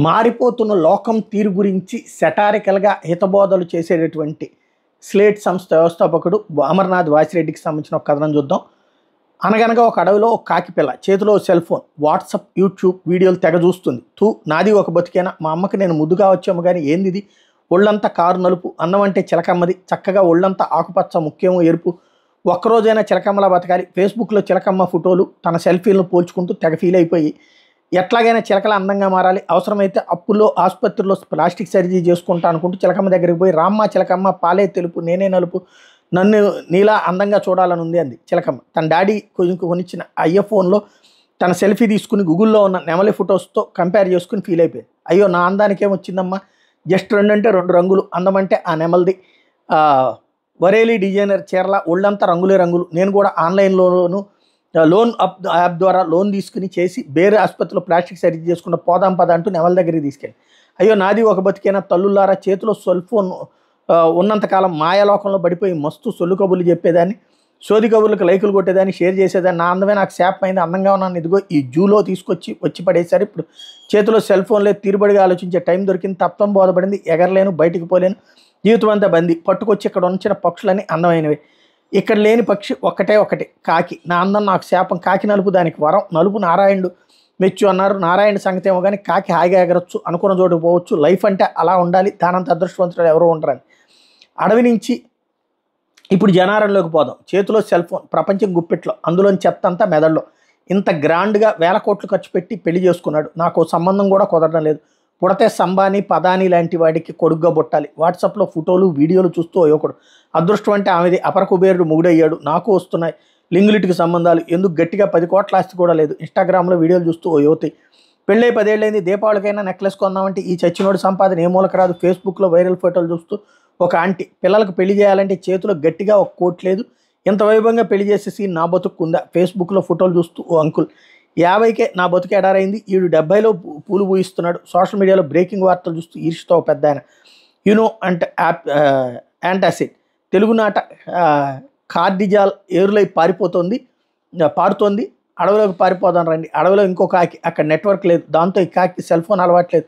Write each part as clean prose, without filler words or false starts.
మారిపోతున్న లోకం తీరు గురించి సెటారికల్గా హితబోధలు చేసేటటువంటి స్లేట్ సంస్థ వ్యవస్థాపకుడు అమర్నాథ్ వాసిరెడ్డికి సంబంధించిన ఒక కథనం చూద్దాం. అనగనగా ఒక అడవిలో ఒక కాకిపిల్ల, చేతిలో సెల్ ఫోన్, వాట్సాప్, యూట్యూబ్ వీడియోలు తెగ చూస్తుంది. నాది ఒక బతికేనా, మా అమ్మకి నేను ముద్దుగా వచ్చాము కానీ ఏంది ఇది, ఒళ్ళంతా కారు నలుపు, అన్నం అంటే చిలకమ్మది, చక్కగా ఒళ్ళంతా ఆకుపచ్చ, ముఖ్యం ఎరుపు, ఒక్కరోజైనా చిలకమ్మలా బతకాలి. ఫేస్బుక్లో చిలకమ్మ ఫోటోలు, తన సెల్ఫీలను పోల్చుకుంటూ తెగ ఫీల్ అయిపోయి ఎట్లాగైనా చిలకల అందంగా మారాలి, అవసరమైతే అప్పుల్లో ఆసుపత్రిలో ప్లాస్టిక్ సర్జరీ చేసుకుంటా అనుకుంటూ చిలకమ్మ దగ్గరికి పోయి, రామ్మ చిలకమ్మ పాలే తెలుపు నేనే నలుపు, నన్ను నీలా అందంగా చూడాలని ఉంది అంది చిలకమ్మ. తన డాడీ కొనిచ్చిన ఐఫోన్లో తన సెల్ఫీ తీసుకుని గూగుల్లో ఉన్న నెమలి ఫొటోస్తో కంపేర్ చేసుకుని ఫీల్ అయిపోయింది. అయ్యో నా అందానికి ఏమొచ్చిందమ్మా, జస్ట్ 2 అంటే 2 రంగులు, అందమంటే ఆ నెమలిది, వరేలీ డిజైనర్ చీరల ఒళ్ళంతా రంగులే రంగులు, నేను కూడా ఆన్లైన్లోను లోన్ యాప్ ద్వారా లోన్ తీసుకుని చేసి వేరే ఆసుపత్రిలో ప్లాస్టిక్ సర్జరీ చేసుకుంటూ పోదాం పద అంటూ నెమల దగ్గరికి తీసుకెళ్ళి, అయ్యో నాది ఒక బతికైనా తల్లులారా, చేతిలో సెల్ ఫోన్ ఉన్నంతకాలం మాయాలోకంలో పడిపోయి మస్తు సొల్లు కబుర్లు చెప్పేదాన్ని, సోది కబుర్లకు లైకులు కొట్టేదాన్ని, షేర్ చేసేదాన్ని, నా అందమే నాకు శాపమైంది, అందంగా ఉన్నాను, ఇదిగో ఈ జూలో వచ్చి పడేశారు, ఇప్పుడు చేతిలో సెల్ ఫోన్లే, తీరుబడిగా ఆలోచించే టైం దొరికింది, తత్వం బోధపడింది, ఎగరలేను, బయటికి పోలేను, జీవితం అంతా బంది, పట్టుకొచ్చి ఇక్కడ ఉంచిన పక్షులన్నీ అందమైనవి, ఇక్కడ లేని పక్షి ఒకటి కాకి, నా అందం నాకు శాపం, కాకి నలుపు దానికి వరం, నలుపు నారాయణుడు మెచ్చు అన్నారు, నారాయణ సంగతి ఏమో కానీ కాకి హాయిగా ఎగరొచ్చు, అనుకున్న చోటుకు పోవచ్చు, లైఫ్ అంటే అలా ఉండాలి, దానంత అదృష్టవంతులు ఎవరో ఉండరని. అడవి నుంచి ఇప్పుడు జనారంలోకి పోదాం. చేతిలో సెల్ ఫోన్, ప్రపంచం గుప్పెట్లో, అందులోని చెత్త అంతా మెదడులో, ఇంత గ్రాండ్గా 1000 కోట్లు ఖర్చు పెట్టి పెళ్లి చేసుకున్నాడు, నాకు సంబంధం కూడా కుదరడం లేదు, పుడతే సంబాని పదాని లాంటి వాడికి కొడుగ్గా పుట్టాలి, వాట్సాప్లో ఫోటోలు వీడియోలు చూస్తూ యువకుడు, అదృష్టం అంటే ఆమెది, అపర కుబేరుడు మొగుడయ్యాడు, నాకు వస్తున్నాయి లింగులిటికి సంబంధాలు, ఎందుకు గట్టిగా 10 కోట్ల ఆస్తి కూడా లేదు, ఇన్స్టాగ్రామ్లో వీడియోలు చూస్తూ ఓ యువతి, పెళ్ళై 10 ఏళ్ళైంది, దీపావళికైనా నెక్లెస్ కొందామంటే ఈ చచ్చినోడి సంపాదన ఏ మూలక రాదు, ఫేస్బుక్లో వైరల్ ఫోటోలు చూస్తూ ఒక ఆంటీ, పిల్లలకు పెళ్లి చేయాలంటే చేతిలో గట్టిగా ఒక కోట్ లేదు, ఇంత వైభవంగా పెళ్లి చేసేసి నా బతుకుందా, ఫేస్బుక్లో ఫోటోలు చూస్తూ ఓ అంకుల్, 50కే నా బతుకు ఎడారైంది, 70లో పూలు పూయిస్తున్నాడు, సోషల్ మీడియాలో బ్రేకింగ్ వార్తలు చూస్తూ ఈర్ష్తో పెద్ద ఆయన, యూనో అంటే యాంటాసిడ్ తెలుగునాట కార్డిజాల్ ఏరులై పారుతోంది, అడవిలోకి పారిపోదాం రండి, అడవిలో ఇంకో కాకి, అక్కడ నెట్వర్క్ లేదు, దాంతో ఈ కాకి సెల్ ఫోన్ అలవాట్లేదు,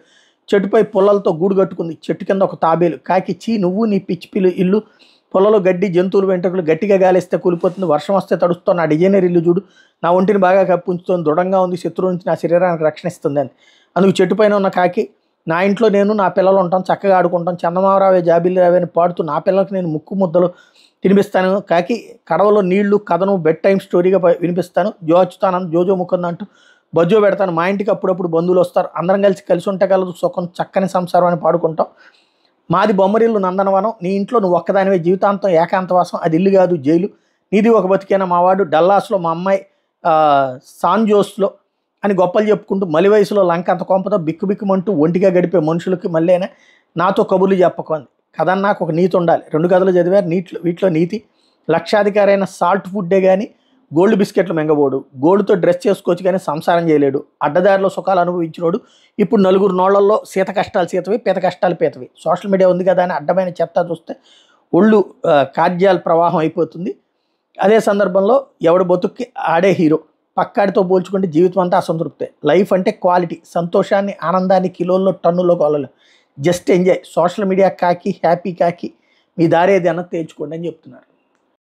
చెట్టుపై పుల్లలతో గూడు కట్టుకుంది, చెట్టు కింద ఒక తాబేలు, కాకి చీ నువ్వు నీ పిచ్చి ఇల్లు, పొలలో గడ్డి జంతువులు వెంట్రుకలు, గట్టిగా గాలిస్తే కూలిపోతుంది, వర్షం వస్తే తడుస్తుంది, నా డిజైనర్ ఇల్లు చూడు, నా ఒంటిని బాగా కప్పించుతుంది, దృఢంగా ఉంది, శత్రువు నుంచి నా శరీరానికి రక్షణిస్తుంది అని. అందుకు చెట్టుపైన ఉన్న కాకి, నా ఇంట్లో నేను నా పిల్లలు ఉంటాం, చక్కగా ఆడుకుంటాం, చందమామరావే జాబిల్లి రావే అని పాడుతూ నా పిల్లలకి నేను ముక్కు ముద్దలు తినిపిస్తాను, కాకి కడవలో నీళ్లు కథను బెడ్ టైం స్టోరీగా వినిపిస్తాను, జోచుతాను జోజో ముకుంద అంటూ బజ్జో పెడతాను, మా ఇంటికి అప్పుడప్పుడు బంధువులు వస్తారు, అందరం కలిసి ఉంటే కలదు సుఖం చక్కని సంసారం అని పాడుకుంటాం, మాది బొమ్మరిల్లు నందనవనం, నీ ఇంట్లో నువ్వు ఒక్కదానివే జీవితాంతం ఏకాంతవాసం, అది ఇల్లు కాదు జైలు, నీది ఒక బతికైనా, మా వాడు డల్లాస్లో, మా అమ్మాయి సాన్జోస్లో అని గొప్పలు చెప్పుకుంటూ మలి వయసులో లంక అంత కొంపతో బిక్కుబిక్కుమంటూ ఒంటిగా గడిపే మనుషులకి మళ్ళీనే నాతో కబుర్లు చెప్పకండి, కథన్నాకు ఒక నీతి ఉండాలి, 2 కథలు చదివారు, వీటిలో నీతి, లక్షాధికారైన సాల్ట్ ఫుడ్డే కానీ గోల్డ్ బిస్కెట్లు మెంగబోడు, గోల్డ్తో డ్రెస్ చేసుకోవచ్చు కానీ సంసారం చేయలేడు, అడ్డదారిలో సుఖాలు అనుభవించినోడు, ఇప్పుడు నలుగురు నోళ్లలో సీత కష్టాలు సీతవి, పీత కష్టాలు పీతవి, సోషల్ మీడియా ఉంది కదా అని అడ్డమైన చెత్త చూస్తే ఒళ్ళు కార్డియాల్ ప్రవాహం అయిపోతుంది. అదే సందర్భంలో ఎవడు బతుక్కి ఆడే హీరో, పక్కాడితో పోల్చుకుంటే జీవితం అంతా అసంతృప్తే, లైఫ్ అంటే క్వాలిటీ, సంతోషాన్ని ఆనందాన్ని కిలోల్లో టన్నుల్లో కొలలు, జస్ట్ ఎంజాయ్, సోషల్ మీడియా కాకి హ్యాపీ కాకి, మీ దారేది అన్నది తేల్చుకోండి అని చెప్తున్నారు.